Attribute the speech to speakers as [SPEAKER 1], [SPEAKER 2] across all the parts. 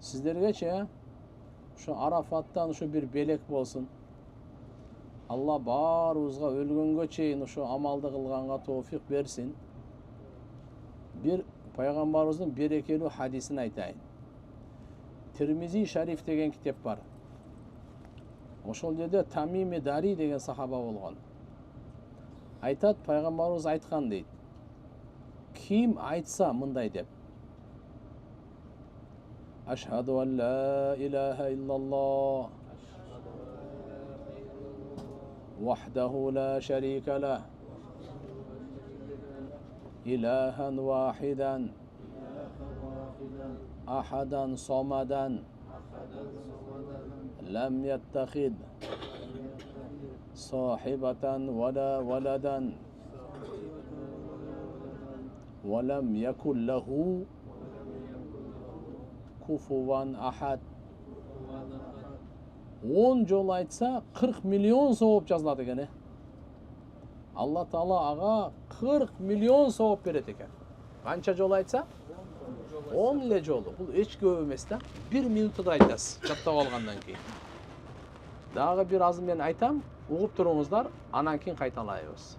[SPEAKER 1] Sizlergeçe şu Arafat'tan şu bir belek bolsun. Allah barыбызга өлгөнгө чейин şu amalды кылганга тофик берсин. Bir Peygamberimizin berekeli hadisini aytayın. Tirmizi Şarif деген kitap var. Ошол жерде Tamimi Dari деген сахаба болгон. Айтат, Peygamberimiz айткан дейт. Kim айтса мындай деп. Aşhadu en la ilahe illallah vahdehu la şerike leh ilahen vahiden ahadan somadan lem yettehid sahibeten ve la veleden ve lem yekun lehu kufuvan ahad. 10 жол айтса 40 миллион сауап жазылады екен. Алла Таала ага 40 миллион сауап берет екен. Қанша жол айтса? 10 эле жолу. Бул эч көп эмес да. 1 минутта айтасыз, жаттап алгандан кийин. Дагы бир азыр мен айтам, угуп туруңуздар, анан кийин кайталайбыз.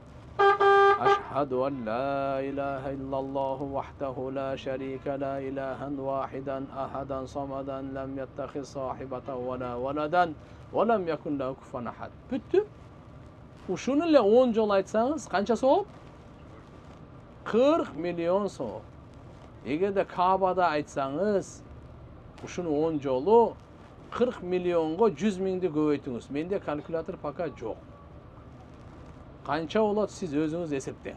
[SPEAKER 1] أشهد أن لا إله إلا الله وحده لا شريك لا إلها واحدا أحدا صمدا لم يتخذ صاحبة ولا ولدا ولم يكن له كفوا أحد. Büttü. Uşunu ile 10 jol aytsanız kança soğuk? 40 milyon soğuk. Eğer de Kabe'da aytsanız uşunu 10 jolu 40 milyonga 100 mingdi көбөйтүңүз. Менде kalkülatör пока жок. Kança olat siz özünüz esepte.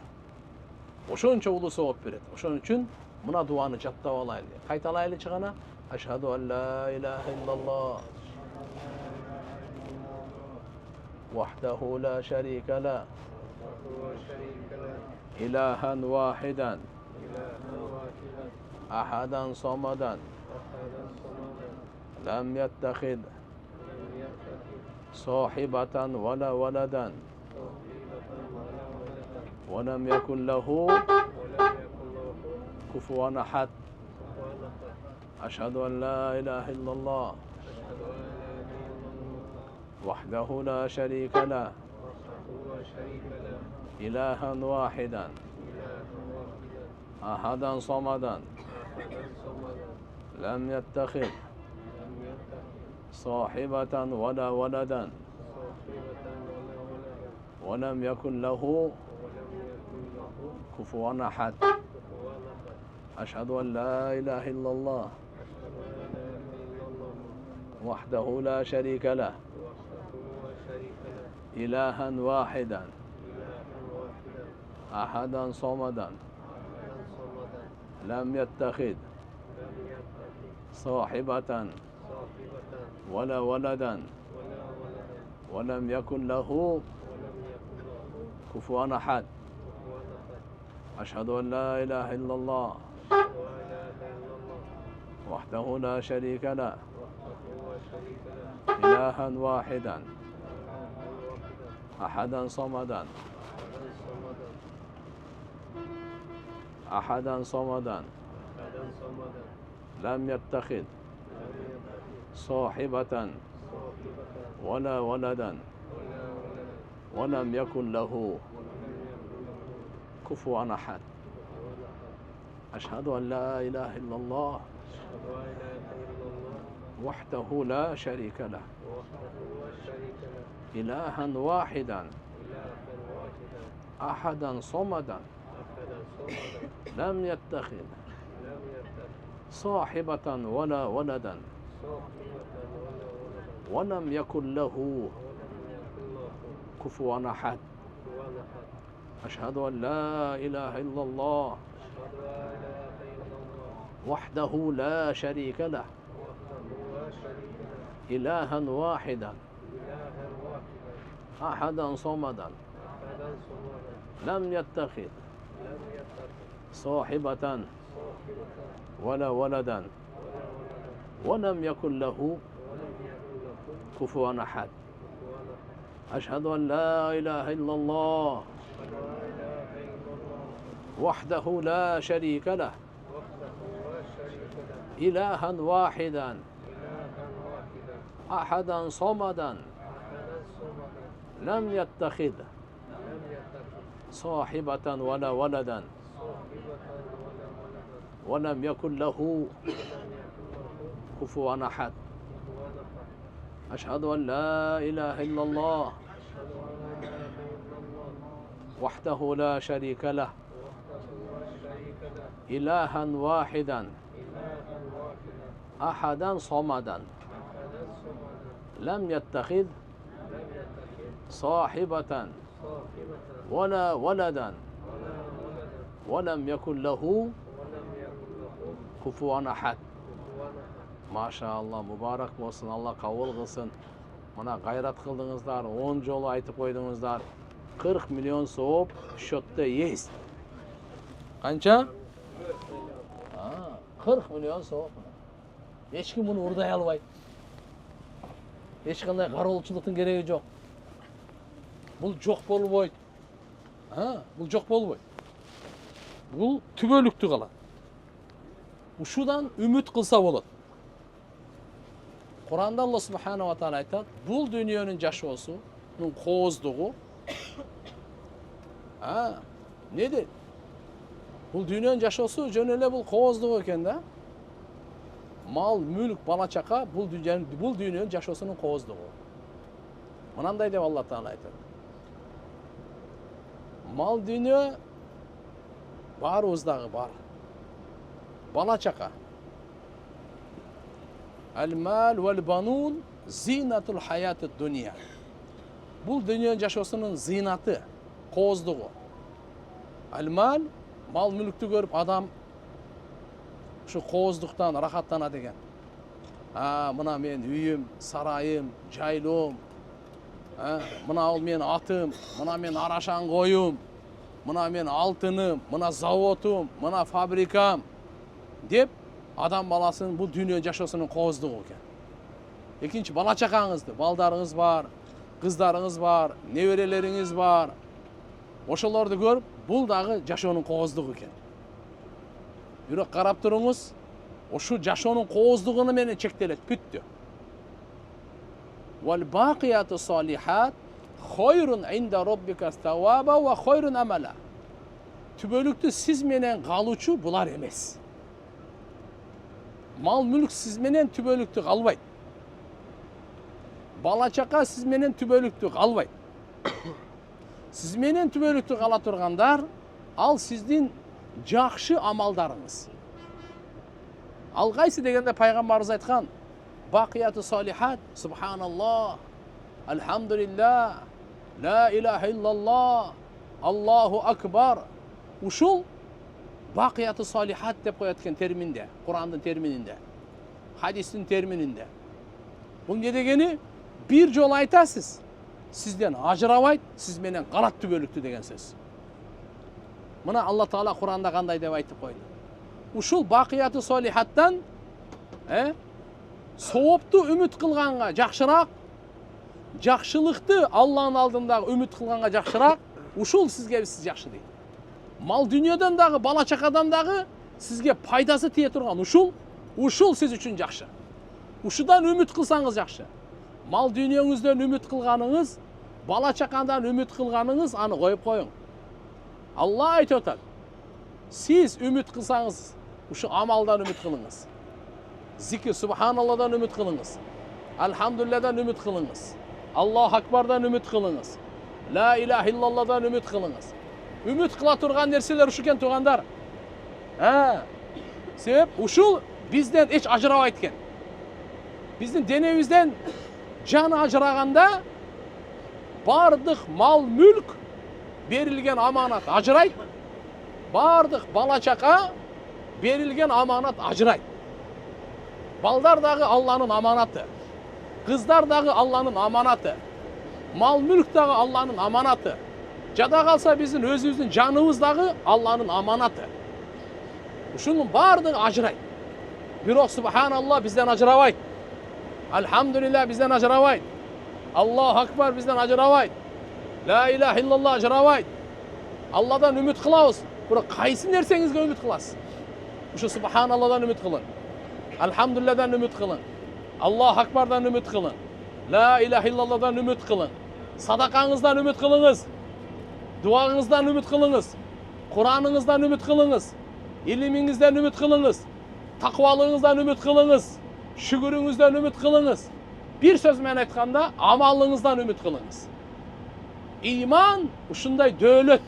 [SPEAKER 1] Oşonça ulu soğuk berет. Oşon üçün mına duanı jattap alaylı. Kaytalaylı çıgana. Aşhadu en la ilahe illallah. Vahdehu la şerike la. İlahen vahiden. Ahadan somadan. Lem yettehid. Sahibeten ve la veleden. ولم يكن له كفوا أحد أشهد أن لا إله إلا الله وحده لا شريك له إلها واحدا أحدا صمدا لم يتخذ صاحبة ولا ولدا ولم يكن له كفوا أحد أشهد أن لا إله إلا الله وحده لا شريك له إلها واحدا أحدا صمدا لم يتخذ صاحبة ولا ولدا ولم يكن له كفوا أحد أشهد أن لا إله إلا الله وحده لا شريك له إلها واحدا أحدا صمدا أحدا صمدا لم يتخذ صاحبة ولا ولدا ولم يكن له كفوا أحد أشهد أن لا إله إلا الله وحده لا شريك له إلها واحدا أحدا صمدا لم يتخذ صاحبة ولا ولدا ولم يكن له كفوا أحد أشهد أن لا إله إلا الله وحده لا شريك له إلها واحدا أحدا صمدا لم يتخذ صاحبة ولا ولدا ولم يكن له كفوا أحد أشهد أن لا إله إلا الله وحده لا شريك له إلها واحدا أحدا صمدا لم يتخذ صاحبة ولا ولدا ولم يكن له كفوا أحد أشهد أن لا إله إلا الله وحده لا شريك له إلها واحدا أحدا صمدا لم يتخذ صاحبة ولا ولدا ولم يكن له كفوا أحد. Maşallah, mübarek olsun, Allah kabul kılsın. Bana gayret kıldınızlar, 10 jolu aytıp koydunuzlar. 40 milyon soğup şotta yes. Kança? 40 milyon soğup. Hiç kim bunu urday albay. Hiç kanday qarolçılıktın gereği yok. Бұл жоқ болбойт. Бұл жоқ болбойт. Бұл түбөлүктү калат. Ушудан үмүт кылса болот. Kur'an'da Allah subhanahu wa ta'ala aytат, бұл dünyanın жашоосунун кооздугу неде? Бұл dünyanın жашоосу жөн эле бул кооздугу экен да. Мал, мүлк, бала чака бұл dünyanın жашоосунун кооздугу. Мынандай деп Allah Taala айтат. Мал дүние барыбыздагы бар. Бала чака. Al-mal wal-banun zinatul hayatid dunya. Бұл дүниенің жашоосунун зинаты, кооздугу. Al-mal, мал мүлктү көрүп адам ушу кооздуктан рахаттанат экен. Мына мен үйүм, сарайым, жайлоом, мына ал мен атым, мына мен арашан коюм, мына мен алтыным, мына заводум, мына фабрикам деп адам баласынын бул дүйнө жашоосунун кооздугу экен. Экинчи, бала чакаңызды, балдарыңыз бар, кыздарыңыз бар, неберелериңиз бар. Ошолорду көрүп, бул дагы жашоонун кооздугу экен. Бирок карап туруңуз, ошу жашоонун кооздугуну менен чектелет, бүттү. Wal baqiyatu salihat khayrun inda rabbika thawaba wa khayrun amala. Түбөлүктү сиз менен калуучу булар эмес. Мал мүлк сиз менен түбөлүктү калбайт. Бала чака сиз менен түбөлүктү калбайт. Сиз менен түбөлүктү кала тургандар, ал сиздин жакшы амалдарыңыз. Ал кайсы дегенде пайгамбарыбыз айткан, бақияту салихат, субханаллах, алхамдулиллах, ла илаха иллаллах, Аллаху акбар. Ушул бақияту салихат деп коет экен терминде, Курандын термининде, хадистин термининде. Бул не дегени? Бир жолу айтасыз, сизден ажырабайт, сиз менен калат түбөлүктү деген сөз. Мына Алла Таала Куранда кандай деп айтып койду. Ушул бақияту салихаттан соопту үмүт кылганга жакшыраак, жакшылыкты Алланын алдындагы үмүт кылганга жакшыраак, ушул сизге сиз жакшы дейт. Мал дүнүйөдөн дагы, бала чакадан дагы сизге пайдасы тие турган ушул сиз үчүн жакшы. Ушудан үмүт кылсаңыз жакшы. Мал дүнүйөңүздөн үмүт кылганыңыз, бала чакадан үмүт кылганыңыз, аны коюп коюң. Алла айтып атат. Сиз үмүт кылсаңыз, ушу амалдан үмүт кылыңыз. Зикир субханалладан үмүт кылыңыз. Алхамдулиллахдан үмүт кылыңыз. Аллаху акбардан үмүт кылыңыз. Ла илаха иллаллахдан үмүт кылыңыз. Үмүт кыла турган нерселер ушу экен туугандар. Себеп ушул бизден эч ажырабайт экен. Биздин денебизден жаны ажыраганда бардык мал мүлк берилген аманат ажырайт. Бардык бала чака берилген аманат ажырайт. Балдар дагы Алланын аманаты. Кыздар дагы Алланын аманаты. Мал мүлк дагы Алланын аманаты. Жада калса биздин өзүбүздүн жаныбыз дагы Алланын аманаты. Ушунун бардыгы ажырайт. Бирок субханаллах бизден ажырабайт. Алхамдулиллах бизден ажырабайт. Аллаху акбар бизден ажырабайт. Ла илаха иллаллах ажырабайт. Алладан үмүт кылабыз. Бирок кайсы нерсеңизге үмүт кыласыз? Ушу субханаллахдан үмүт кылын. Alhamdulillah'dan ümit kılın. Allah Akbar'dan ümit kılın. La ilahe illallah'dan ümit kılın. Sadakanızdan ümit kılınız. Duanızdan ümit kılınız. Kur'an'ınızdan ümit kılınız. İliminizden ümit kılınız. Takvalığınızdan ümit kılınız. Şükürünüzden ümit kılınız. Bir söz men aytkanda amalınızdan ümit kılınız. İman uşunday dövlet.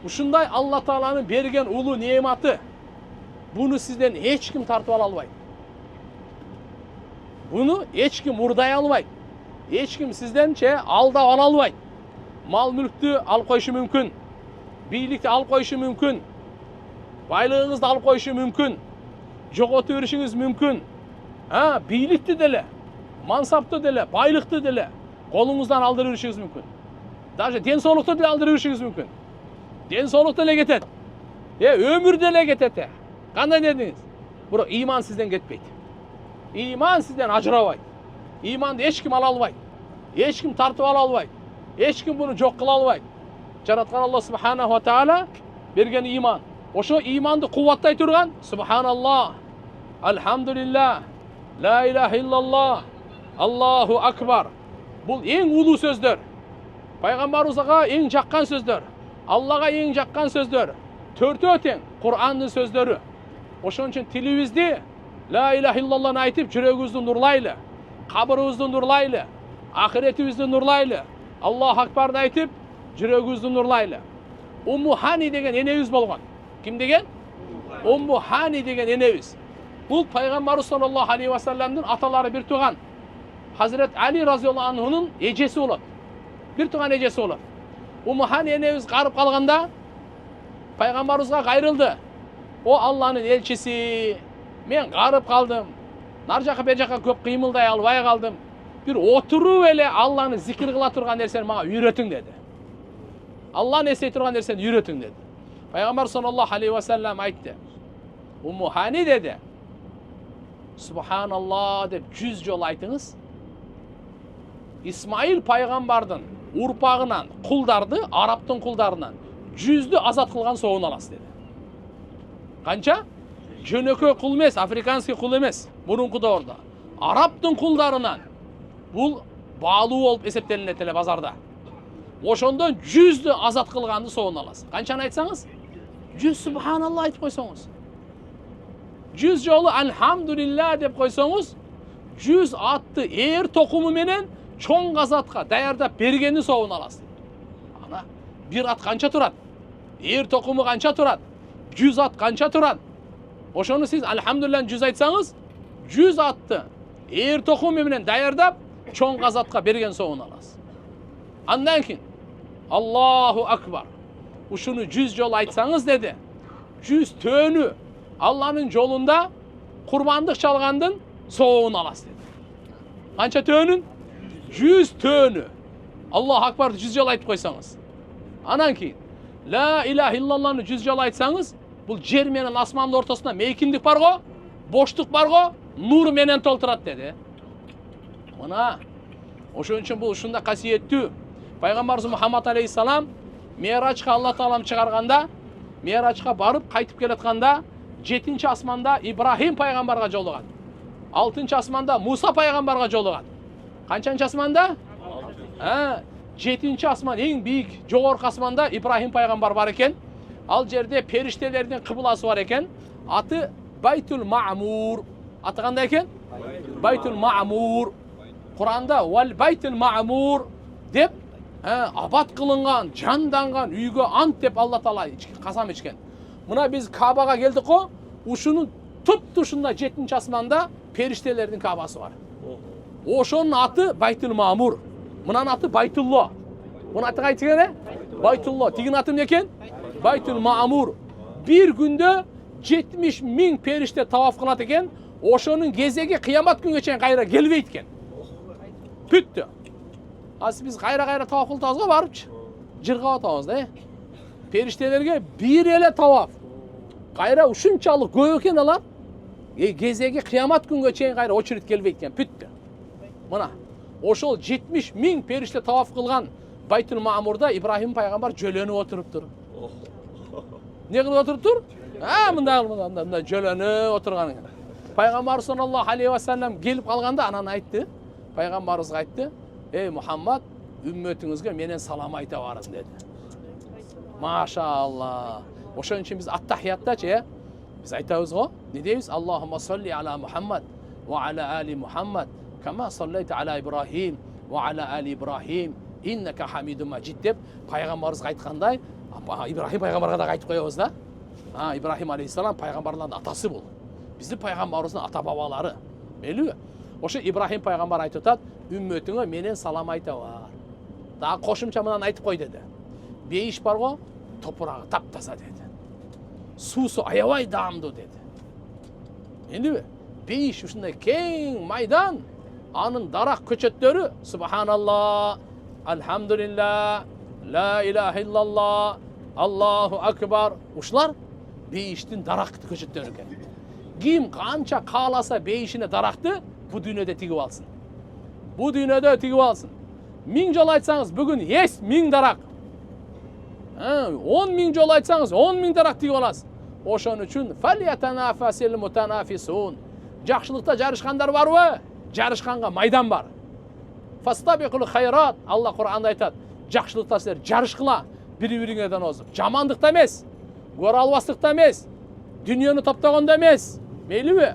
[SPEAKER 1] Uşunday Allah Taala'nın bergen ulu nimetı. Bunu sizden hiç kim tartıp ala albaydı. Bunu hiç kim urday albaydı. Hiç kim sizden alda ala albaydı. Mal mülktü al koyuşu mümkün. Biylikti al koyuşu mümkün. Baylığınızda al koyuşu mümkün. Jogotu verişiniz mümkün. Biylikti dele. Mansaptı dele. Baylıktı dele. Kolunuzdan aldırı verişiniz mümkün. Daje den soğlukta dele aldırı verişiniz mümkün. Den soğlukta dele getet. Ömür dele getet. Kanday dediniz? Bura iman sizden getpeydi. İman sizden ajırabay. İmanды hiç kim ala albay. Hiç kim tartıp ala albay. Hiç kim bunu жоқ kıla albay. Jaratkan Allah subhanahu wa ta'ala bergen iman. Oşo imanды kuvvattay turgan subhanallah. Alhamdulillah. La ilahe illallah. Allahu akbar. Бұл ең улуу сөздөр. Пайгамбарыбызга ең жаккан сөздөр. Аллага ең жаккан сөздөр. Төртөө тең Кур'андын сөздөрү. Ошон үчүн тилибизди La ilahe illallah'ını aytıp жүрөгүбүздү нурлайлы. Кабырыбызды нурлайлы. Ахиретибизди нурлайлы. Аллах Акбарды айтып жүрөгүбүздү нурлайлы. Умму Hani деген энебиз болгон. Ким деген? Умму Hani деген энебиз. Бул пайгамбарыбыз саллаллаху алейхи ва салламдын аталары бир тууган. Hazret Ali radıyallahu anh'ın ecesi olur. Bir tuğan ecesi olur. Ummu Hani enemiz qarıp kalganda Peygamberimize gayrıldı. O Allah'ın elçisi. Men qarıp kaldım. Nar jaka beri jaka köp kıymılday albay kaldım. Bir oturup ele Allah'ını zikir kıla turgan nerseni bana үйrөтүң dedi. Allah'ın esey turgan nerseni үйрөтүң dedi. Peygamber sallallahu aleyhi ve sellem aytты. Ummu Hani dedi. Subhanallah dep 100 jol aytыңыз. İsmail paygambardın urpağынан құлдарды, Арабтың құлдарынан 100'dü azat kılgan soğun alası dedi. Kança? Jönökö kul emес, afrikanski kul emес. Murunku da orada. Araptın құлдарынан бұл bağlı olup eseptelinet ele bazarda. Oşondan 100'dü azat kılgandı soğun alası. Kançаны aytsanız? 100 subhanallah aytıp koysanız. 100 jolu alhamdulillah dep koysanız 100 attı eğer tokumu menen çoğun gazatqa dayardap bергeni soğun alasın. Ana bir at kança turat? Eğer tokumu kança turat? 100 at kança turat? Oşonu siz alhamdulillah 100 aytsanız 100 attı eğer tokumu menen dayardap çoğun gazatqa bergen soğun alasın. Andan keyin Allahu Akbar. Uşunu 100 jol aytsanız dedi. 100 tönü Allah'ın yolunda kurbanlık çalgandın soğuğunu alas dedi. Kança tönün? 100 tönü. Allah Akbar'ı 100 jol aytıp koysanız. Anan keyin La ilahe illallah'ını 100 jol aytsanız bu jer menen asmandın ortasında meykinlik bar go, boşluk bar go, nur menen tolturat dedi. Mına oşun üçün bu uşunda kasiyеттүү. Peygamberimiz Muhammed aleyhissalam Miraç'a Allah Taala'm çıkarganda, Miraç'a barıp kaytıp kelatganda 7-ci asmanda İbrahim peygamberga jolugan. 6-cı asmanda Musa peygamberga jolugan. Kançanчы asmanda? 7-ci asman en büyük jogorku asmanda İbrahim peygamber var eken. Al jerde periştelerden kıblası var eken. Atı Baytul Ma'mur. Atı kандай eken? Baytul Ma'mur. Kur'anda Vel Baytul Ma'mur dep abat kılıngan, jandangan uyga ant dep Allah Taala kasam içken. Mına biz Kabaga geldik o. Uşunun tup-tuşunda 7-ci asmanda periştelerin Kabası var. Oşonun atı Baytul Ma'mur. Mınanın atı Baytullah. Bunun atı kaytı ne? Baytullah. Tigin atı ne eken? Baytul Ma'mur. Bir günde 70.000 perişte tavaf kılat eken. Oşonun gezegi kıyamat gün geçen kayra gelbeyt eken. Püttü. Az biz kayra tavaf kıltağızga barıp jırga atağız da. Periştelerge bir ele tavaf. Kayra uşunçalık köp eken alar. Gezegi kıyamat gün geçen kayra oçurit gelbeyt eken. Püttü. Mına. Oşol 70.000 perişte tavaf kılgan Baytul Ma'murda İbrahim peygamber jölönüp oturuptur. Ne kılıp oturuptur? Mında jölönüp oturgan. Пайғамбар саллаллаху алейхи ва саллям келіп қалғанда ананы айтты. Пайғамбарымызға айтты: "Ей Мұхаммад, үмметіңізге менен салам айта барыңыз" деді. Машалла. Ошон үчүн биз ат-тахияттачы, biz aytamiz go, ne deymiz? Allohumma solli ala Muhammad va ala ali Muhammad kama sollayta ala Ibrohim va ala ali Ibrohim innaka Hamidum Majid deb пайғамбарымызға айтқандай, Ибрахим пайғамбарға да айтып қоябыз да. Ибрахим алейхиссалам пайғамбарлардың атасы бұл. Біздің пайғамбарымыздың ата бабалары. Мейлі? Ошо Ибрахим пайғамбар айтып атат, үмметіңе менен салам айта бар. Дағы қошымша мынаны айтып қой деді. Бейіш бар го, топырағы таптаса деді. Сусы аябай дамды деді. Мейлі? Бейіш ушундай кең майдан, анын дарақ көчөттөрү, субханалла, алхамдулилла, ла илаха иллалла, Аллаху акбар. Ушулар бейиштин дарақты көчөттөрү экен. Ким канча кааласа бейишине даракты бу дүйнөдө тигип алсын. Бу дүйнөдө тигип алсын. 1000 жол айтсаңыз бүгүн ес 1000 дарак. 10.000 жол айтсаңыз 10.000 дарак тигип аласыз. Ошон үчүн фалятанафасил мутанафисун. Жакшылыкта жарышкандар барбы? Жарышканга майдан бар. Фастабикул хайрат. Алла Кур'анда айтат. Жакшылыкта силер жарышкыла, бири-бириңерден озуп. Жамандыкта эмес, көрө албастыкта эмес, дүнүйөнү топтогондо эмес. Мейлиби?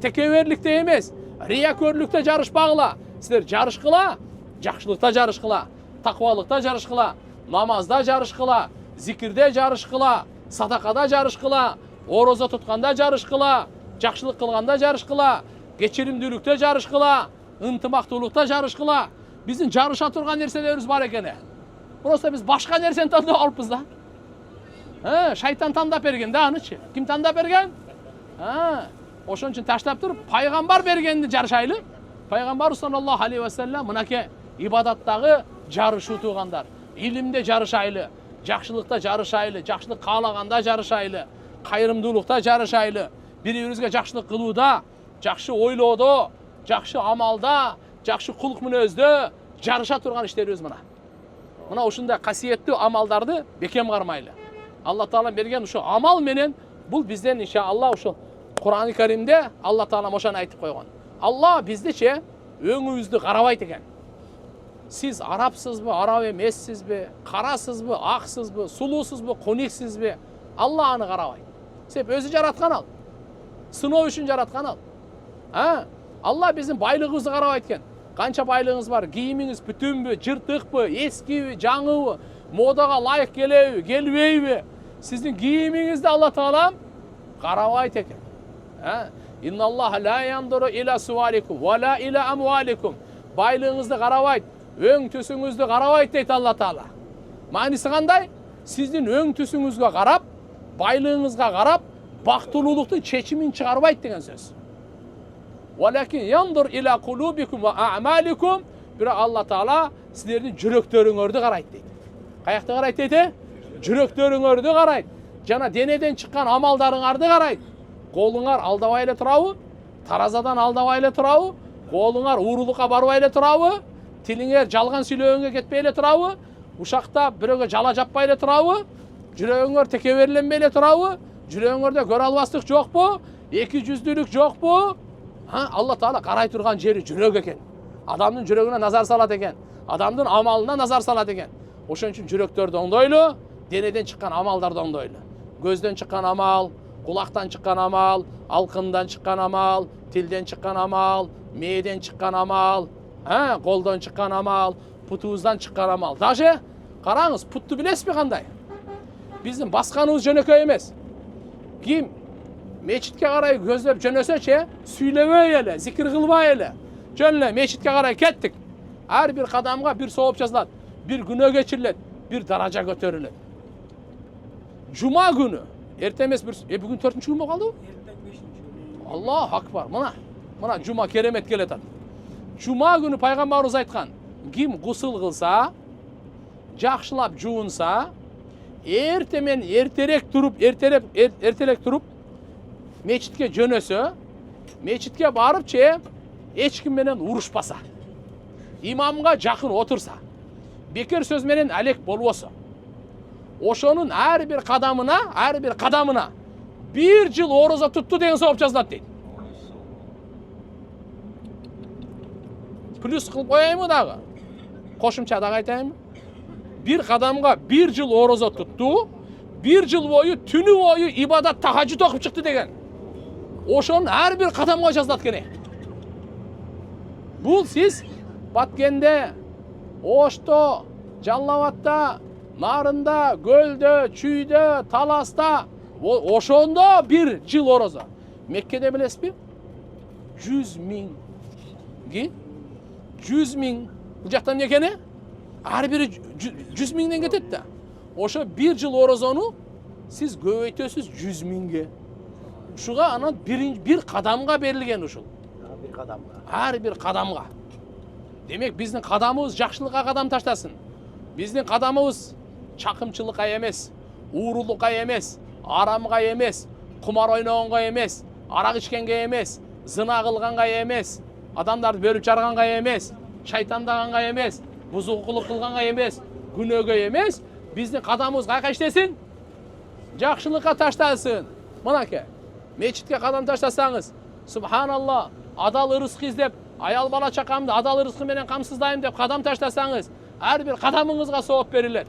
[SPEAKER 1] Текеберликте эмес, риякөрлүктө жарышпагыла. Силер жарышкыла, жакшылыкта жарышкыла, таквалыкта жарышкыла, намазда жарышкыла, зикирде жарышкыла, садакада жарышкыла, орозо тутканда жарышкыла, жакшылык кылганда жарышкыла, кечиримдүүлүктө жарышкыла, ынтымактуулукта жарышкыла. Биздин жарыша турган нерселерибиз бар экен. Просто биз башка нерсени тандап алыппыз да. Шайтан тандап берген да анычы. Ким тандап берген? Ошон үчүн таштап туруп, пайгамбар бергенди жарышайлы. Пайгамбар саллаллаху алейхи ва саллям мынакей ибадаттагы жарышуу туугандар. Илимде жарышайлы, жакшылыкта жарышайлы, жакшылык каалаганда жарышайлы, кайрымдуулукта жарышайлы, бири-бирибизге жакшылык кылууда, жакшы ойлоодо, жакшы амалда, жакшы кулук мүнөздө жарыша турган иштерибиз мына. Мына ушундай касиеттүү амалдарды бекем кармайлы. Алла Таала берген ушу амал менен бул бизден иншалла ушу Кур'ан-ы Каримде Алла Таала ошону айтып койгон. Алла биздичи өңүбүздү карабайт экен. Сиз арабсызбы, араб эмессизби, карасызбы, аксызбы, сулуусузбу, кониксизби? Алла аны карабайт. Себеп өзү жараткан ал. Сыноо үчүн жараткан ал. Алла биздин байлыгыбызды карабайт экен. Канча байлыгыңыз бар? Кийимиңиз бүтүнбү, жыртыкпы, эскиби, жаңыбы, модага лайык келеби, келбейби? Сиздин кийимиңизди Алла Таала карабайт экен. Инналлаха ла яндуру иля суаликум ва ла иля амваликум. Байлыгыңызды карабайт, өң түсүңүздү карабайт дейт Алла Таала. Мааниси кандай? Сиздин өң түсүңүзгө карап, байлыгыңызга карап, бактылуулуктун чечимин чыгарбайт деген сөз. Валакин яндур иля кулубикум ва а'маликум. Бирок Алла Таала силердин жүрөктөрүңөрдү карайт дейт. Каякты карайт дейт? Жүрөктөрүңөрдү карайт. Жана денеден чыккан амалдарыңарды карайт. Колуңар алдабай эле турабы? Таразадан алдабай эле турабы? Колуңар уурулукка барбай эле турабы? Тилиңер жалган сүйлөгөнгө кетпей эле турабы? Ушакта бирөөгө жала жаппай эле турабы? Жүрөгүңөр текеберленбей эле турабы? Жүрөгүңөрдө көрө албастык жокпу? Эки жүздүүлүк жокпу? Алла Таала карай турган жери жүрөк экен. Адамдын жүрөгүнө назар салат экен. Адамдын амалына назар салат экен. Ошон үчүн жүрөктөрдү оңдойлу, денеден чыккан амалдарды оңдойлу. Көздөн чыккан амал, кулактан чыккан амал, алкындан чыккан амал, тилден чыккан амал, мээден чыккан амал, колдон чыккан амал, путубуздан чыккан амал. Даже караңыз, путту билесизби кандай? Биздин басканыбыз жөнөкөй эмес. Ким мечитке карай көздөп жөнөсөчү, сүйлөбөй эле, зикир кылбай эле, жөн эле мечитке карай кеттик. Ар бир кадамга бир сооп жазылат, бир күнөө кечирилет, бир даража көтөрүлөт. Жума күнү, эрте эмес бир, бүгүн 4-күн болуп калдыбы? Аллаху акбар. Мына жума керемет келет. Жума күнү пайгамбарыбыз айткан, ким гусул кылса, жакшылап жуунса, эртелек туруп мечитке жөнөсө, мечитке барып эч ким менен урушпаса, имамга жакын отурса, бекер сөз менен алек болбосо, ошонун ар бир кадамына 1 жыл орозо тутту деген сооп жазылат дейт. плюс қылып қояйын дағы. Қошымша да айтайын. Bir қадамға 1 жыл ораза тұтты, 1 жыл бойы түні бойы ибадат тахаджуд оқып шықты деген. Ошоның әрбір қадамға жазылады кене. Бұл сіз Баткенде, Ошто, Жаллабатта, Нарында, Гөлдө, Чүйдө, Таласта, ошондо 1 жыл ораза. Меккеде білесіз бе? 100 000. 100 000. Бұл жақтан не екені? Әрбірі 100 000-ден кетеді да. Ошо 1 жыл оразаны сіз көбейтесіз 100 000-ге. Шуға анан bir қадамға берілген ушул.
[SPEAKER 2] Bir қадамға.
[SPEAKER 1] Әрбір қадамға. Демек біздің қадамымыз жақшылыққа қадам таштасын. Біздің қадамымыз чақымчылыққа емес, уырулыққа емес, арамға емес, құмар ойнағанға емес, арақ ішкенге емес, зына қылғанға емес, адамдарды бөліп жарғанға емес, шайтандағанға емес, бұзуқылық қылғанға емес, күнөөгө емес, біздің қадамымыз қайқа іштесін? Жақшылыққа таштасын. Мынаке, мечітке қадам таштасаңыз, субханалла, адал ырысқы іздеп, аял бала чақамды адал ырысқы менен қамсыздайым деп қадам таштасаңыз, әрбір қадамыңызға сауап беріледі.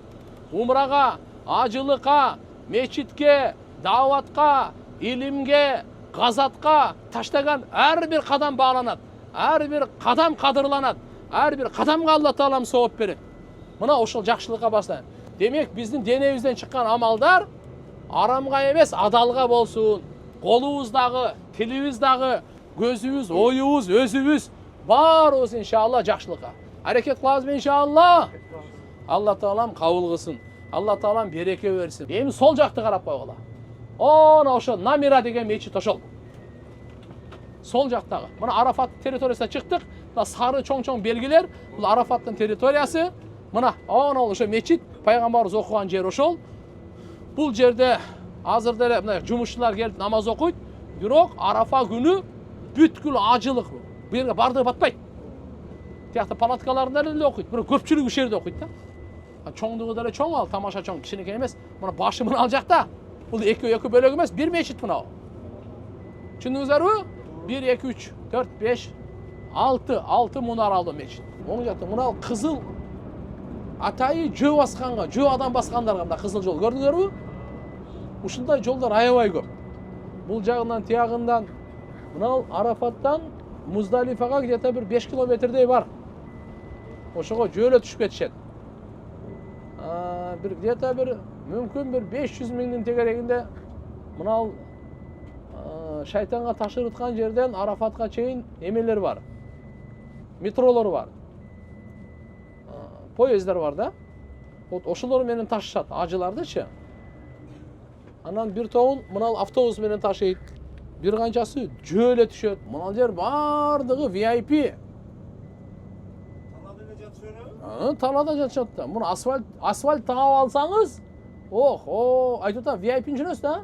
[SPEAKER 1] Умраға, ажылыққа, мечітке, даватқа, илимге, ғазатқа таштаған әрбір қадам бағланады. Әрбір қадам қадырланады. Әрбір қадамға Алла Таалам сауап береді. Мына ошол жақшылыққа бастайын. Демек біздің денебізден шыққан амалдар арамға емес, адалға болсын. Қолуыздағы, тіліміздағы, көзіміз, ойымыз, өзіміз барыбыз иншалла жақшылыққа. Әрекет қылабыз иншалла. Алла Таалам қабыл қылсын. Алла Таалам береке берсін. Эми сол жақты қарап қойғыла. Ошо Намира деген мечит ошол. Сол жақтағы. Мына Арафат территориясына шықтық. Мына сары чоң-чоң белгілер. Бұл Арафаттың территориясы. Мына ошо мечит, пайғамбарыбыз оқыған жер ошол. Бұл жерде азыр деле мына жұмысшылар келіп намаз оқойды. Бирок Арафа күнү бүткүл ажылык. Бу жерге барды батпайт. Тияқта палаткаларында эле окуйт. Бирок көпчүлүгү ушул жерде окуйт да. Чоңдугу деле чоң ал, тамаша чоң, кичинекей эмес. Мына башы мына ал жакта. Бул эки бөлөк эмес, бир мечит мына. Түшүндүңүздөрбү? 1 2 3 4 5 6 мунаралуу мечит. Оң жакта мына кызыл атайы жөө басканга, жөө адам баскандарга мына кызыл жол көрдүңөрбү? Ушундай жолдор аябай көп. Бул жагынан тиягындан мына Арафаттан Муздалифага где-то bir 5 километрдей бар. Ошого жөөлө түшүп кетишет. Bir где-то bir мүмкүн bir 500 миңдин тегерегинде мына шайтанга ташырыткан жерден Арафатка чейин эмелер бар. Метролор бар. Поездар бар да. Вот ошолор менен ташышат ажылардычы. Анан бир тобун мына автобус менен ташыйт. Bir канчасы жөөлө түшөт. Мына жер бардыгы VIP.
[SPEAKER 2] Талада эле жатышат.
[SPEAKER 1] Талада жатышат да. Муну асфальт таап алсаңыз, айтып атам, VIP-ни жүрөсүз да?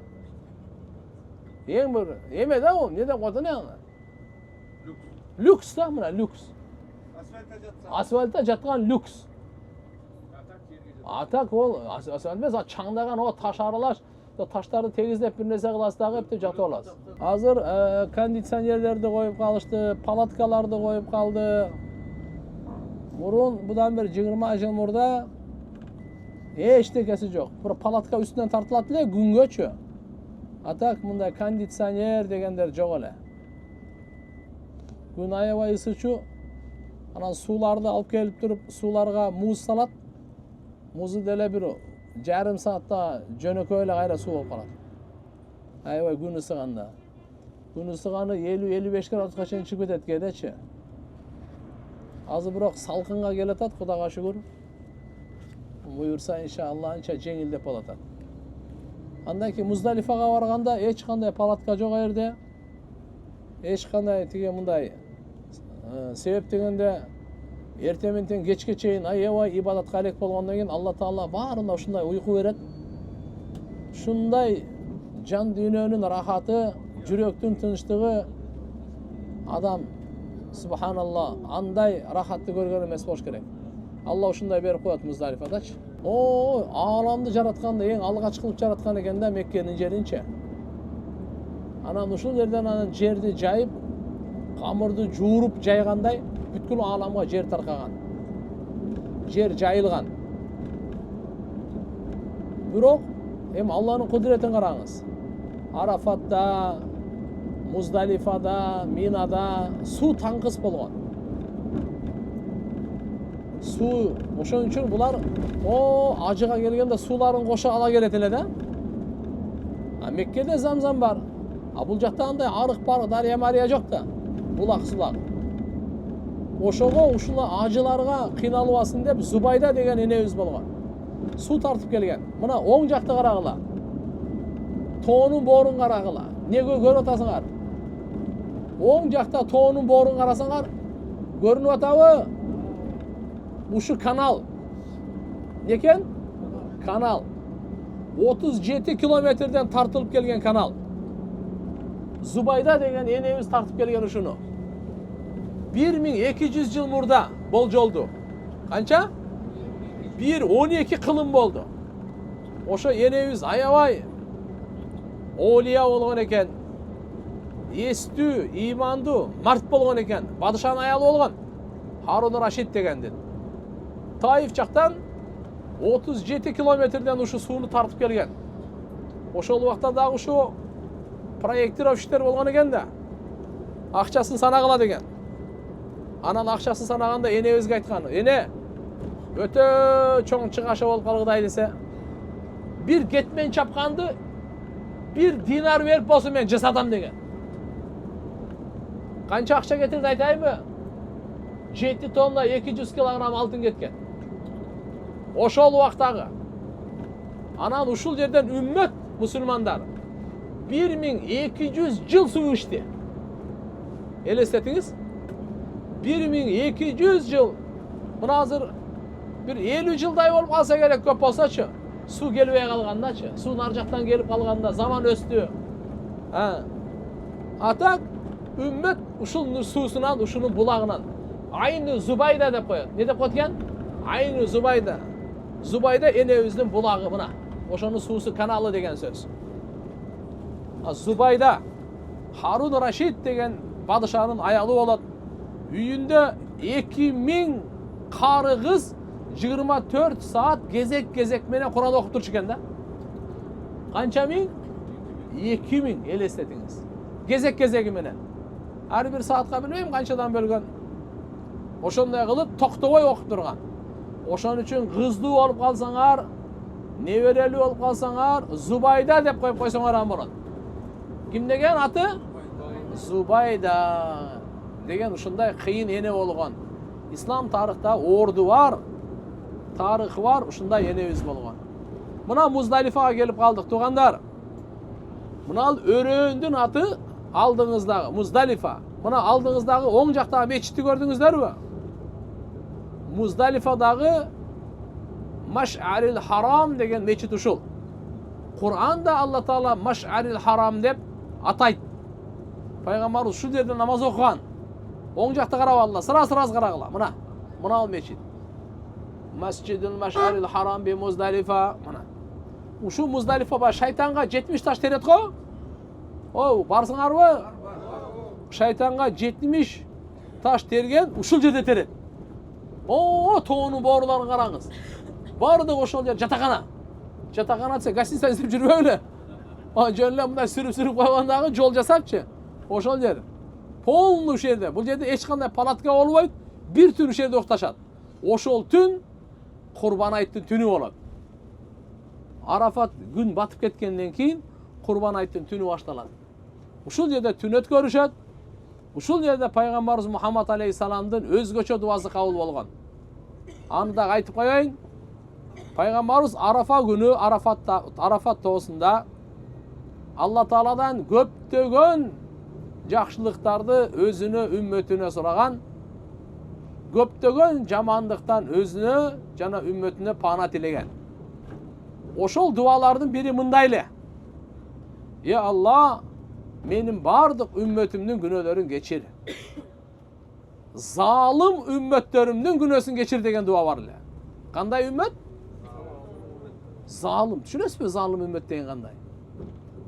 [SPEAKER 1] Эң бир эме да ол, эмне деп коет аны? Люкс да, мына люкс. Асфальтта жаткан люкс. Атак ол асфальт эмес, чаңдаган о таш аралаш, таштарды тегиздеп бир нерсе кыласыз дагы деп жатып аласыз. Азыр кондиционерлерди коюп калышты, палаткаларды коюп калды. Мурун будан бир 20 жыл мурда эчтекеси жок. Бир палатка үстүнөн тартылат эле күнгөчү. Атак мындай кондиционер дегендер жок эле. Күн аябай ысычу. Анан сууларды алып келип туруп, сууларга муз салат. Музу деле бир жарым саатта жөнөкөй эле кайра суу болуп калат. Аябай күн ысыганда. Күн ысыганы 50-55 градуска чейин чыгып кетет кээдечи. Азыр бирок салкынга келатат, Кудайга шүгүр. Буюрса иншалла анча жеңилдеп болотат. Андан кийин Муздалифага барганда эч кандай палатка жок жерде. Эч кандай тиге мындай себеп дегенде эртең менен кечке чейин аябай ибадатка элек болгондон кийин Алла Таала баарына ушундай уйку берет. Ушундай жан дүйнөнүн рахаты, жүрөктүн тынчтыгы адам субханалла андай рахатты көргөн эмес болуш керек. Алла ушундай берип коет Муздалифадачы. Ааламды жаратканда эң алгач кылып жараткан экен да Меккенин жеринчи. Анан ушул жерден анан жерди жайып, камырды жууруп жайгандай бүткүл ааламга жер таркаган. Жер жайылган. Бирок эми Алланын кудуретин караңыз. Арафатта, Муздалифада, Минада суу таңкыс болгон. Суу, ошон үчүн булар ажыга келгенде сууларын кошо ала келет эле да. Меккеде Замзам бар. Бул жакта андай арык бар, дария мария жок да. Булак сулак. Ошого ушул ажыларга кыйналбасын деп Зубайда деген энебиз болгон. Суу тартып келген. Мына оң жакты карагыла. Тоонун боорун карагыла. Неге көрүп атасыңар? Оң жакта тоонун боорун карасаңар, көрүнүп атабы? Ушу канал. Не экен? Канал. 37 километрден тартылып келген канал. Зубайда деген энебиз тартып келген ушуну. 1200 жыл мурда болжолду. Канча? 1-12 кылым болду. Ошо энебиз аябай олия болгон экен. Эстүү, имандуу, март болгон экен. Падышанын аялы болгон. Харун Рашид дегендин. Таиф жактан 37 километрден ушу сууну тартып келген. Ошол убакта дагы ушу проектировщиктер болгон экен да. Акчасын санагыла деген. Анан акчасын санаганда энебизге айткан: "Эне, өтө чоң чыгашы болуп калгыдай десе, бир кетмен чапканды 1 динар берип болсо мен жасатам" деген. Канча акча кетирди айтайбы? 7 тонна 200 килограмм алтын кеткен. Ошол убактагы. Анан ушул жерден үммөт мусулмандар 1200 жыл суу ичти. Элестетиңиз? 1200 жыл. Мына азыр бир 50 жылдай болуп калса керек, көп болсочу. Суу келбей калгандачы. Суу нар жактан келип калганда заман өстү. Атак үммөт ушул суусунан, ушунун булагынан Айны Зубайда деп коет. Не деп коет экен? Айны Зубайда. Зубайда энебиздин булагы мына. Ошонун суусу каналы деген сөз. Зубайда Харун Рашид деген падышанын аялы болот. Үйүндө 2000 кары кыз 24 саат кезек менен Куран окуп турчу экен да. Канча миң? 2000 элестетиңиз. Кезеги менен. Ар бир саатка билбейм канчадан бөлгөн. Ошондой кылып токтобой окуп турган. Ошон үчүн кыздуу болуп калсаңар, неберелүү болуп калсаңар, Зубайда деп коюп койсоңор болот. Ким деген аты? Зубайда деген ушундай кыйын эне болгон. Ислам тарыхта орду бар, тарыхы бар, ушундай энебиз болгон. Мына Муздалифага келип калдык, туугандар. Мына өрөөндүн аты алдыңыздагы Муздалифа. Мына алдыңыздагы оң жактагы мечитти көрдүңүздөрбү? Муздалифадагы Маш'арил Харам деген мечит ушул. Кур'анда Алла Таала Маш'арил Харам деп атайт. Пайгамбарыбыз ушул жерде намаз окуган. Оң жакта карап алла, сырас карагыла. Мына ал мечит. Масжидул Маш'арил Харам би Муздалифа. Мына. Ушул Муздалифа ба шайтанга 70 таш терет го? Барсыңарбы? Шайтанга 70 таш терген ушул жерде терет. Тоонун бооруларын караңыз. Бардык ошол жер жатакана. Жатакана десе гостиница издеп жүрбөй эле. Жөн эле мындай сүрүп койгондагы жол жасапчы. Ошол жер. Полный ушул жерде. Бул жерде эч кандай палатка болбойт. Бир түн ушул жерде укташат. Ошол түн Курбан айттын түнү болот. Арафат күн батып кеткенден кийин Курбан айттын түнү башталат. Ушул жерде түн өткөрүшөт. Ушул жерде пайгамбарыбыз Мухаммад алейхиссаламдын өзгөчө дуасы кабыл болгон. Аны да айтып коеюн. Пайгамбарыбыз Арафа күнү Арафат тоосунда Алла Тааладан көптөгөн жакшылыктарды өзүнө үммөтүнө сураган, көптөгөн жамандыктан өзүнө жана үммөтүнө пана тилеген. Ошол дуалардын бири мындай эле: "Я Алла, менин бардык үммөтүмдүн күнөөлөрүн кечир. Залым үммөттөрүмдүн күнөөсүн кечир" деген дуа бар эле. Кандай үммөт? Залым. Түшүнөсүзбү залым үммөт деген кандай?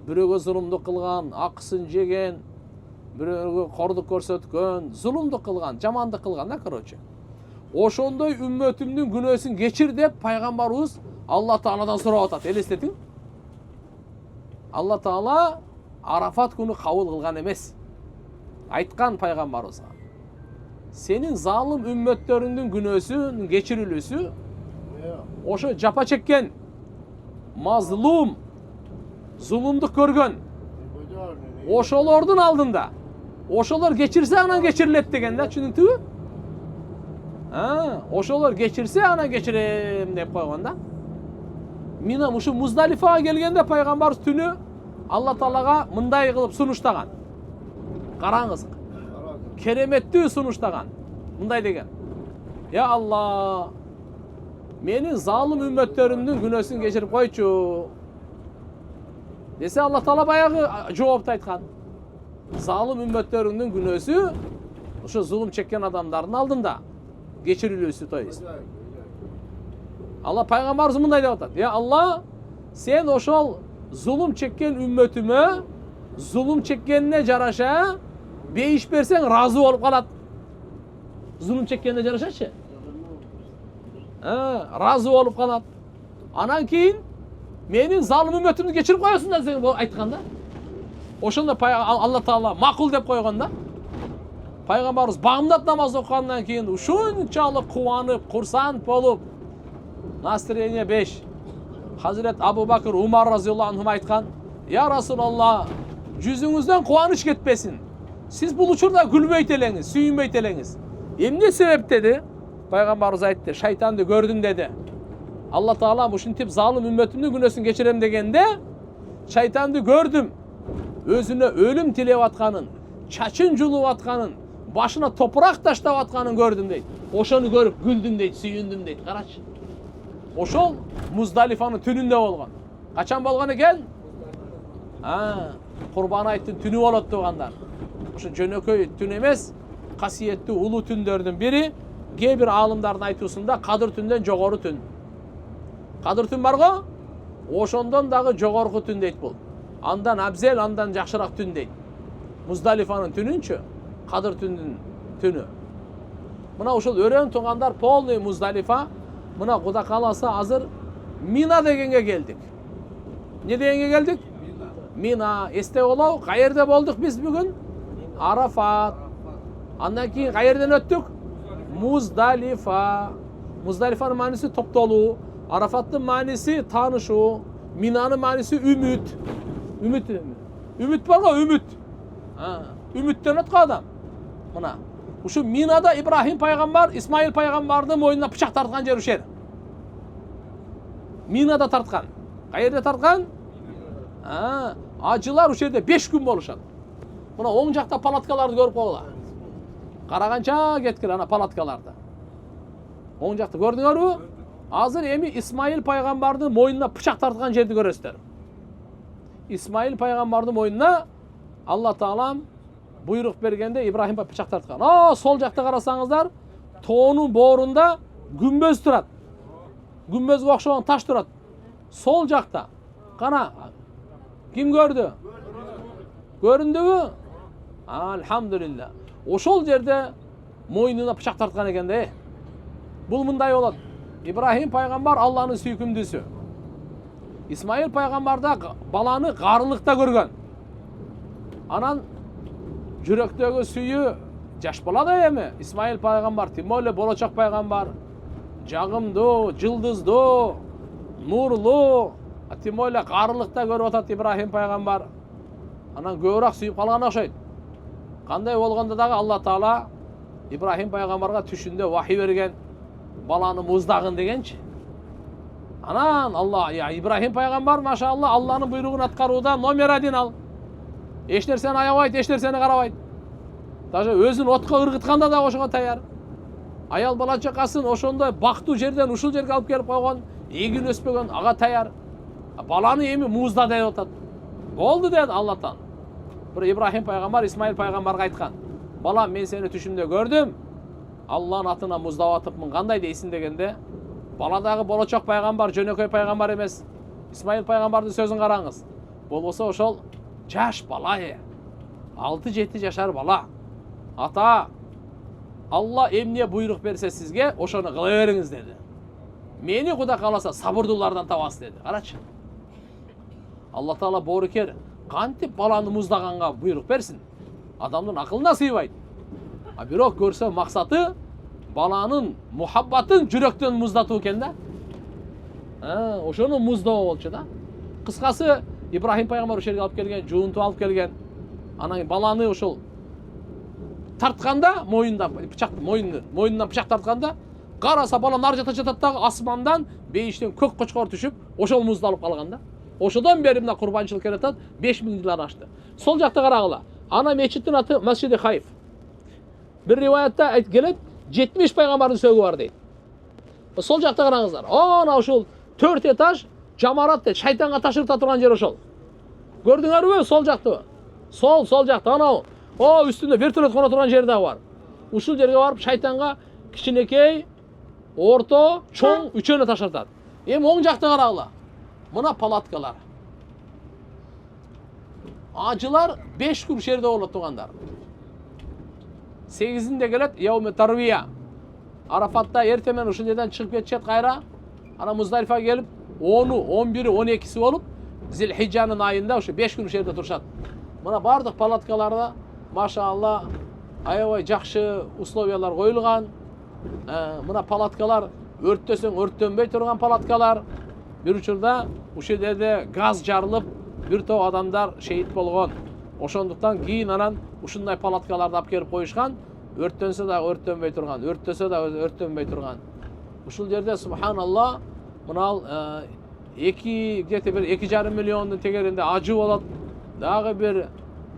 [SPEAKER 1] Бирөөгө зулумдук кылган, акысын жеген, бирөөгө кордук көрсөткөн, зулумдук кылган, жамандык кылган да, короче. Ошондой үммөтүмдүн күнөөсүн кечир деп пайгамбарыбыз Алла Тааладан сурап атат. Элестетиң. Алла Таала Арафат күнү кабыл кылган эмес. Айткан пайгамбарыбызга. Сенин залым үммөттөрүңдүн күнөөсүн кечирилүүсү ошо жапа чеккен, мазлум, зулумдук көргөн ошолордун алдында ошолор кечирсе анан кечирилет деген да, түшүнүктүбү? Ошолор кечирсе анан кечирем деп койгон да. Мина ушу Муздалифага келгенде пайгамбарыбыз түнү Алла Таалага мындай кылып сунуштаган. Караңыз. Кереметтүү сунуштаган. Мындай деген. Я Алла, менин залым үммөттөрүмдүн күнөөсүн кечирип койчу. Десе Алла Таала баягы жоопту айткан. Залым үммөттөрүңдүн күнөөсү ошо зулум чеккен адамдардын алдында кечирилүүсү, то есть. Алла пайгамбарыбыз мындай деп атат. Я Алла, сен ошол зулум чеккен үммөтүмө зулум чеккенине жараша бейиш берсең разы болуп калат. Зулум чеккенине жарашачы? Разы болуп калат. Анан кийин менин залым үммөтүмдү кечирип коесуң да сен айткан да. Ошондо Алла Таала макул деп койгон да. Пайгамбарыбыз бамдат намаз окугандан кийин ушунчалык кубанып, курсант болуп, настроение 5. Hazret Abu Bakr Umar razıyallahu anhum aytkan, ya Resulallah, жүзүңүздөн кубаныч кетпесин. Siz бул учурда күлбөйт элеңиз, сүйүнбөйт элеңиз. Эмне себеп деди? Пайгамбарыбыз айтты, шайтанды көрдүм деди. Алла Таала ушинтип залым үммөтүмдүн күнөөсүн кечирем дегенде, шайтанды көрдүм. Өзүнө өлүм тилеп атканын, чачын жулуп атканын, башына топурак таштап атканын көрдүм дейт. Ошону көрүп күлдүм дейт, сүйүндүм дейт. Карачы. Ошол Муздалифанын түнүндө болгон. Качан болгон экен? Курбан айттын түнү болот тугандар. Ошо жөнөкөй түн эмес, касиеттүү улуу түндөрдүн бири. Кээ бир аалымдардын айтуусунда Кадыр түндөн жогору түн. Кадыр түн барго? Ошондон дагы жогорку түн дейт бул. Андан абзел, андан жакшыраак түн дейт. Муздалифанын түнүнчү, Кадыр түндүн түнү. Мына ушул өрөөн тугандар полный Муздалифа. Мына Куда кааласа азыр Мина дегенге келдик. Не дегенге келдик? Мина. Эсте болобу? Каерде болдук биз бүгүн? Арафат. Андан кийин каерден өттүк? Муздалифа. Муздалифанын мааниси топтолуу, Арафаттын мааниси таанышуу, Минанын мааниси үмүт. Үмүт барго, үмүт. Үмүттөнөт го адам. Мына. Ушу Минада Ибрахим пайгамбар, Исмаил пайгамбардын мойнуна пычак тарткан жер ушер. Минада тарткан. Каерде тарткан? Ажылар ушерде 5 күн болушат. Мына оң жакта палаткаларды көрүп койгула. Караганча кеткиле ана палаткаларды. Оң жакта көрдүңөрбү? Азыр эми Исмаил пайгамбардын мойнуна пычак тарткан жерди көрөсүздөр. Исмаил пайгамбардын мойнуна Алла Таалам буйрук бергенде Ибрахим пычак тарткан. Сол жакта карасаңыздар, тоонун боорунда күмбөз турат. Күмбөзгө окшогон таш турат. Сол жакта. Кана. Ким көрдү? Көрүндүбү? Алхамдулилла. Ошол жерде мойнуна пычак тарткан экен да. Бул мындай болот. Ибрахим пайгамбар Алланын сүйкүмдүүсү. Исмаил пайгамбарда баланы карылыкта көргөн. Анан жүрөктөгү сүйү жаш бала да эми. Исмаил пайгамбар, тим эле болочок пайгамбар. Жагымдуу, жылдыздуу, нурлуу, тим эле карылыкта көрүп атат Ибрахим пайгамбар. Анан көбүрөөк сүйүп калган окшойт. Кандай болгондо дагы Алла Таала Ибрахим пайгамбарга түшүндө вахий берген. Баланы муздагын дегенчи. Анан Ибрахим пайгамбар машалла Алланын буйругун аткарууда номер 1 ал. Эч нерсени аябайт, эч нерсени карабайт. Даже өзүн отко ыргытканда да ошого таяр. Аял бала чакасын ошондой бактуу жерден ушул жерге алып келип койгон, эгин өспөгөн ага таяр. Баланы эми музда деп атат. Болду dedi Allah'tan. Bir Ibrahim пайгамбар Исмаил пайгамбарга айткан. Балам, мен сени түшүмдө көрдүм. Алланын атына муздап атыпмын, кандай дейсиң дегенде, баладагы болочок пайгамбар жөнөкөй пайгамбар эмес. Исмаил пайгамбардын сөзүн караңыз. Болбосо ошол жаш бала 6-7 жашар бала. Ата, Allah emniye buyruk berse sizge, oşonu kılıveriniz dedi. Meni Kuda kalasa sabırdılardan tavas dedi. Karaç. Allah Teala boruker, kantip balanı muzdağanға buyruk bersin. Adamın akılına sıyvaydı. Birok görse maksatı, balanın, muhabbatın cürekten muzdatu eken da. Oşonu muzdao olçu da. Kıskası, İbrahim Peygamber o şerge alıp kelgen, juuntu alıp kelgen. Anayın balanı oşol tartkanda moyundan bıçak moyundan bıçak tartkanda qarasa bala nar jata asmandan beyişten kök qoçqor түшүп ошол музду алып калганда ошодон бери мына курбанчылык кератат 5000 жылдан ашты. Сол жакта карагыла. Ана мечиттин аты Масжиди Хайф. Бир риваятта айтып келет 70 пайгамбардын сөөгү бар дейт. Сол жакта караңыздар. Ана ошол 4 этаж жамарат дейт. Шайтанга ташырта турган жер ошол. Көрдүңөрбү? Сол жакта. Сол жакта анау. O üstünde vertolyot kona turan jeri daha var. Uşul жерге барып шайтанга кичинекей, орто, чоң үчөөнө ташыртат. Эми оң жакта карагыла. Мына палаткалар. Ажылар 5 күн жерде болот тугандар. 8-inde келет Яуме Тарвия. Арафатта эртемен ушул жерден чыгып кетишет кайра. Ана Муздалифага келип 10-у, 11-и, 12-си болуп Зилхижжанын айында ушу 5 күн жерде турушат. Мына бардык палаткаларда Maşallah, аябай жакшы условиялар коюлган. Мына палаткалар өрттөсөң өрттөнбөй турган палаткалар. Бир учурда ушул жерде газ жарылып, бир топ адамдар шейит болгон. Ошондуктан кийин анан ушундай палаткаларды алып келип коюшкан. Өрттөнсө да өрттөнбөй турган, өрттөсө да өрттөнбөй турган. Ушул жерде субханалла, мына где-то бир 2,5 миллиондун тегеринде ажы болот. Дагы бир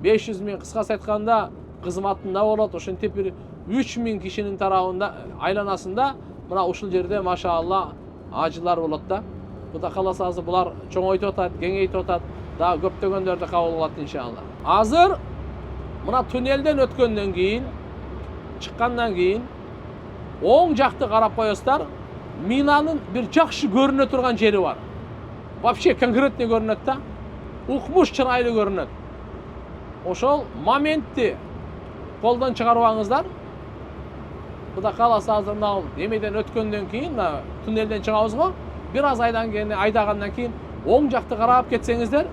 [SPEAKER 1] 500 миң кыскасы айтканда кызматында болот. Ошентип бир 3000 кишинин тарабында айланасында мына ушул жерде машалла ажылар болот да. Кудай кааласа азыр булар чоңойтуп атат, кеңейтип атат. Дагы көптөгөндөрдү кабыл кылат иншалла. Азыр мына туннелден өткөндөн кийин, чыккандан кийин оң жакты карап коесуздар, минанын бир жакшы көрүнө турган жери бар. Вообще конкретный көрүнөт да. Укмуш чырайлуу көрүнөт. Ошол моментти колдон чыгарбаңыздар. Кудай кааласа азыр мына эмеден өткөндөн кийин, туннелден чыгабыз го. Бир аз айдагандан кийин оң жакты карап кетсеңиздер,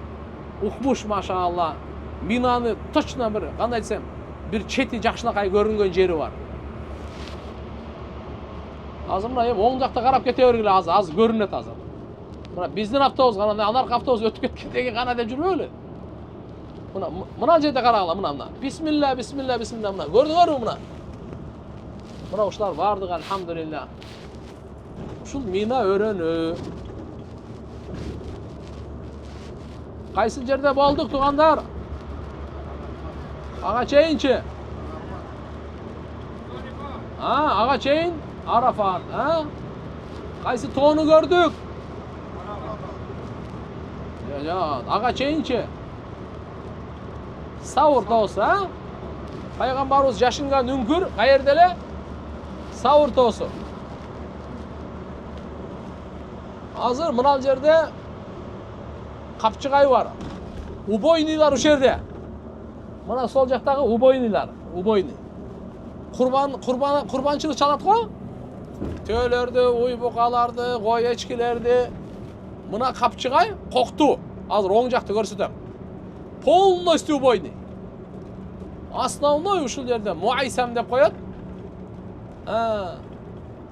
[SPEAKER 1] укмуш машалла. Минаны точно бир, кандай десем, бир чети жакшынакай көрүнгөн жери бар. Азыр мына оң жакта карап кете бергиле, аз көрүнөт азыр. Мына биздин автобус, анаркы автобус өтүп кеткенден кийин кана деп жүрбөйлү. Мына жерде карагыла, мына. Бисмилла, бисмилла, бисмилла, мына. Көрдүңөрбү мына? Мына ушулар бардыгы алхамдулилла. Ушул мина өрөнү. Кайсы жерде болдук тугандар? Ага чейинчи. Ага чейин Арафат, Кайсы тоону көрдүк? Ага чейинчи. Саур тоосу, Пайгамбарыбыз жашынган үңгүр каерде эле? Саур тоосу. Азыр мына жерде капчыгай бар. Убойныйлар ушул жерде. Мына сол жактагы убойныйлар, убойны. Курбанчылык чалат го? Төөлөрдү, уй-букаларды, кой эчкилерди. Мына капчыгай кокту. Азыр оң жакты көрсөтөм. Полностью убойный. Основной ушул жерде Муайсам деп коет.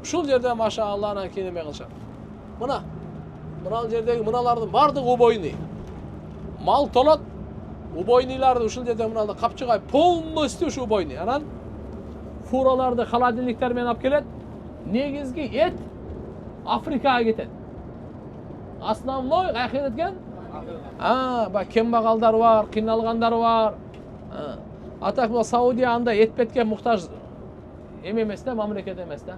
[SPEAKER 1] Ушул жерде машалла анан кийин эме кылышат. Мына жердеги мыналардын бардыгы убойный. Мал толот, убойныйларды ушул жерде мына капчыгай полностью ушу убойный. Анан фураларды холодильниктер менен алып келет. Негизги эт Африкага кетет. Основной каяка кеткен? Кембагалдар бар, кыйналгандар бар. Атак бул Саудия анда этпетке муктаж эмес да, мамлекет эмес да.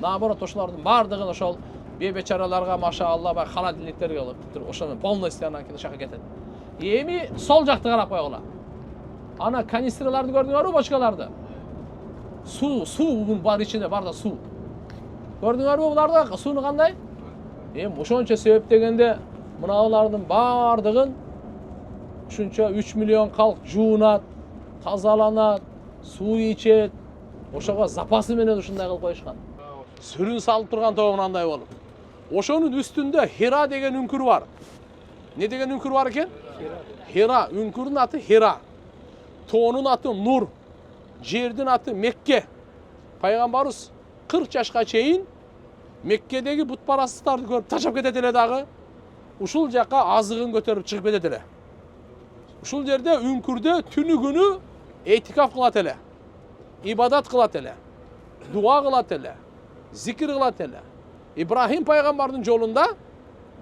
[SPEAKER 1] Наоборот, ошолордун бардыгын ошол бечараларга машалла холодильниктерге алып, ошону полностью анан кийин ошака кетет. Эми сол жакты карап койгула. Ана канистраларды көрдүңөрбү, бочкаларды? Суу бар ичинде, бар да суу. Көрдүңөрбү буларды? Сууну кандай? Эми ошончо себептегенде мыналардын бардыгын ушунча 3 миллион калк жуунат. тазаланат, суу ичет. Ошого запасы менен ушундай кылып коюшкан. Сүрүн салып турган тобун андай болуп. Ошонун үстүндө Хира деген үңкүр бар. Не деген үңкүр бар экен? Хира. Үңкүрдүн аты Хира. Тоонун аты Нур. Жердин аты Мекке. Пайгамбарыбыз 40 жашка чейин Меккедеги бутпарасттарды көрүп ташап кетет эле дагы. Ушул жака азыгын көтөрүп чыгып кетет эле. Ушул жерде үңкүрдө түнү күнү этикаф кылат эле. Ибадат кылат эле. Дуа кылат эле. Зикир кылат эле. Ибрахим пайгамбардын жолунда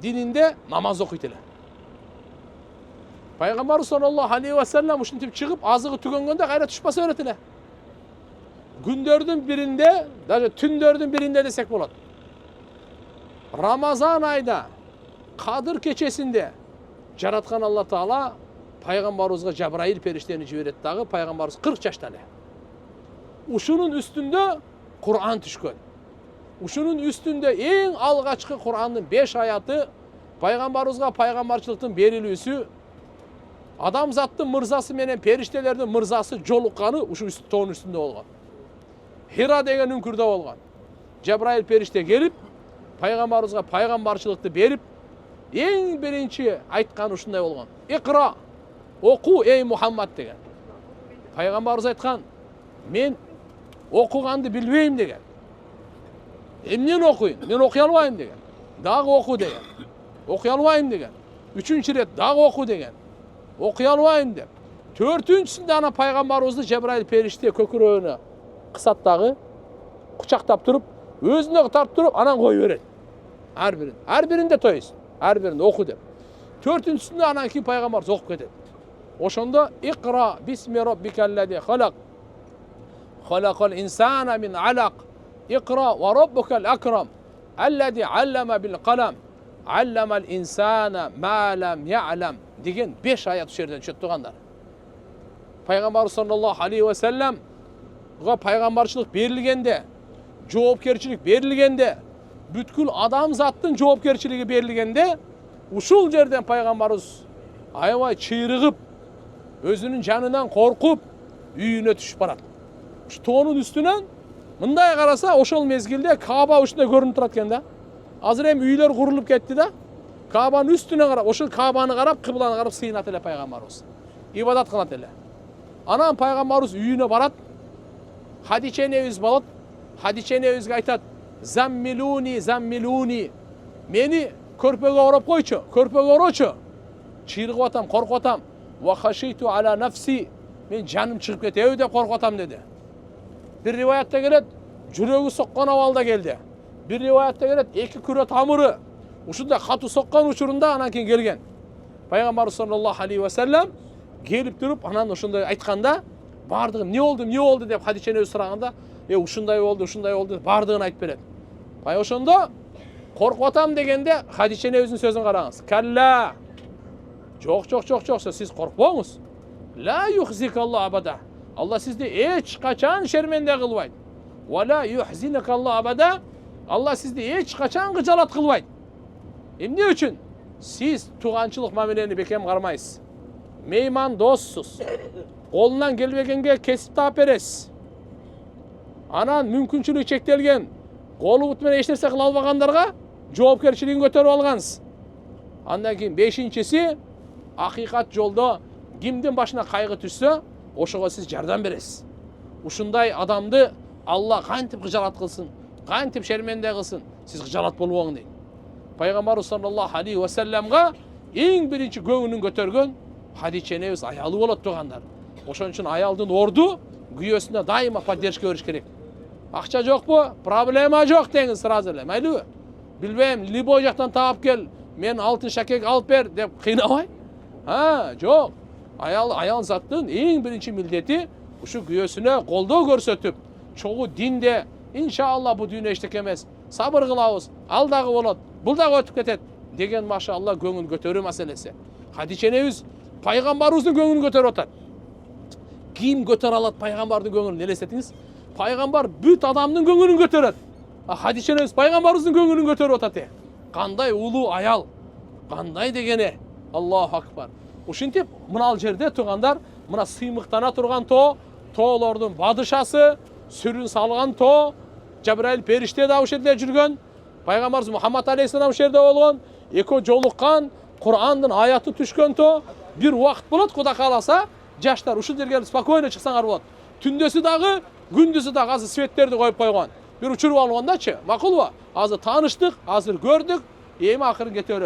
[SPEAKER 1] дининде намаз окуйт эле. Пайгамбарыбыз саллаллаху алейхи ва саллям ушинтип чыгып азыгы түгөнгөндө кайра түшпөсө берет эле. Күндөрдүн биринде, даже түндөрдүн биринде десек болот. Рамазан айда, Кадыр кечесинде жараткан Алла Таала пайгамбарыбызга Жабраил периштени жиберет дагы, пайгамбарыбыз 40 жашта эле. Ушунун үстүндө Кур'ан түшкөн. Ушунун үстүндө эң алгачкы Кур'андын 5 аяты пайгамбарыбызга пайгамбарчылыктын берилүүсү, адамзаттын мырзасы менен периштелердин мырзасы жолукканы ушу тоонун үстүндө болгон. Хира деген үңкүрдө болгон. Жабраил периште келип, пайгамбарыбызга пайгамбарчылыкты берип, эң биринчи айткан ушундай болгон. Икра, оку эй Мухаммад деген. Пайгамбарыбыз айткан, мен окуганды билбейм деген. Эмнен окуйм? Мен окуй албайм деген. Дагы оку деген. Окуй албайм деген. Үчүнчү ирет дагы оку деген. Окуй албайм деп. Төртүнчүсүндө ана пайгамбарыбызды Жабраил периште көкүрөгүнө кысат дагы, кучактап туруп, өзүнө тартып туруп, анан кой берет. Ар биринде тойсун. Ар биринде оку деп. Төртүнчүсүндө анан кийин пайгамбарыбыз окуп кетет. Ошондо Икра бисми роббикаллади халак. Халакал инсана мин алак. Икра ва роббукал акрам. Аллади аллама бил калам. Алламал инсана ма лам я'лам деген 5 аят ушул жерден чөт тургандар. Пайгамбар саллаллаху алейхи ва саллям пайгамбарчылык берилгенде, жоопкерчилик берилгенде, бүткүл адамзаттын жоопкерчилиги берилгенде, ушул жерден пайгамбарыбыз аябай чыйрыгып, өзүнүн жанынан коркуп, үйүнө түшүп барат. Ушу тоонун үстүнөн мындай караса, ошол мезгилде Кааба ушундай көрүнүп турат экен да. Азыр эми үйлөр курулуп кетти да. Каабанын үстүнө карап, ошол Каабаны карап, кыбланы карап сыйынат эле пайгамбарыбыз. Ибадат кылат эле. Анан пайгамбарыбыз үйүнө барат. Хадиче энебиз болот. Хадиче энебизге айтат: "Заммилуни, заммилуни. Мени көрпөгө ороп койчу, көрпөгө орочу. Чыйрыгып атам, коркуп атам. Ва хашиту ала нафси. Мен жаным чыгып кетеби деп коркуп атам" деди. Bir rivayette келет, жүрөгү соккон абалда келди. Bir rivayette келет, эки күрө тамыры ушундай катуу соккон учурунда анан кийин келген. Пайгамбар саллаллаху алейхи ва саллям келип туруп анан ошондой айтканда, бардыгын не болду деп Хадиче энебиз сураганда, ушундай болду, бардыгын айтып берет. Ошондо коркуп атам дегенде Хадиче энебиздин сөзүн караңыз. Калла. Жок, сиз коркпоңуз. Ла юхзикаллаху абада. Алла сизди эч качан шерменде кылбайт. Вала юхзинакаллаху абада. Алла сизди эч качан кыжалат кылбайт. Эмне үчүн? Сиз туганчылык мамилени бекем кармайсыз. Мейман доссуз. Колунан келбегенге кесип таап бересиз. Анан мүмкүнчүлүгү чектелген, колу бут менен эч нерсе кыла албагандарга жоопкерчилигин көтөрүп алгансыз. Андан кийин 5-чиси акыйкат жолдо кимдин башына кайгы түшсө, ошого сиз жардам бересиз. Ушундай адамды Алла кантип кыжалат кылсын, кантип шерменде кылсын, сиз кыжалат болбоң дейт. Пайгамбар саллаллаху алейхи ва саллямга эң биринчи көңүлүн көтөргөн Хадиче энебиз аялы болот тургандар. Ошон үчүн аялдын орду күйөөсүнө дайыма поддержка бериш керек. Акча жокпу? Проблема жок деңиз сразу эле, майлыбы? Билбейм, любой жактан таап кел, мен алтын шакек алып бер деп кыйнабай. Жок. Аял заттын эң биринчи милдети ушу күйөөсүнө колдоо көрсөтүп, чогуу динде иншалла бу дүйнө эчтеке эмес, сабыр кылабыз, ал дагы болот, бул дагы өтүп кетет деген машалла көңүл көтөрүү маселеси. Хадиче энебиз пайгамбарыбыздын көңүлүн көтөрүп атат. Ким көтөрө алат пайгамбардын көңүлүн? Элестетиңиз. Пайгамбар бүт адамдын көңүлүн көтөрөт. Хадиче энебиз пайгамбарыбыздын көңүлүн көтөрүп атат. Кандай улуу аял, кандай дегене. Аллаху акбар. Ушинтип мынал жерде тургандар мына сыймыктана турган тоо, тоолордун падышасы, сүрүн салган тоо, Жабраил периште да ошол жерде жүргөн, пайгамбарыбыз Мухаммад алейхиссалам ошол жерде болгон, экөө жолуккан, Кур'андын аяты түшкөн тоо. Бир убакыт болот, Кудай кааласа, жаштар ушул жерге спокойно чыксаңар болот. Түндөсү дагы, күндүзү дагы азыр светтерди коюп койгон. Бир учуруп алгандачы, макулбу? Азыр тааныштык, азыр көрдүк, эми акырын кете беребиз.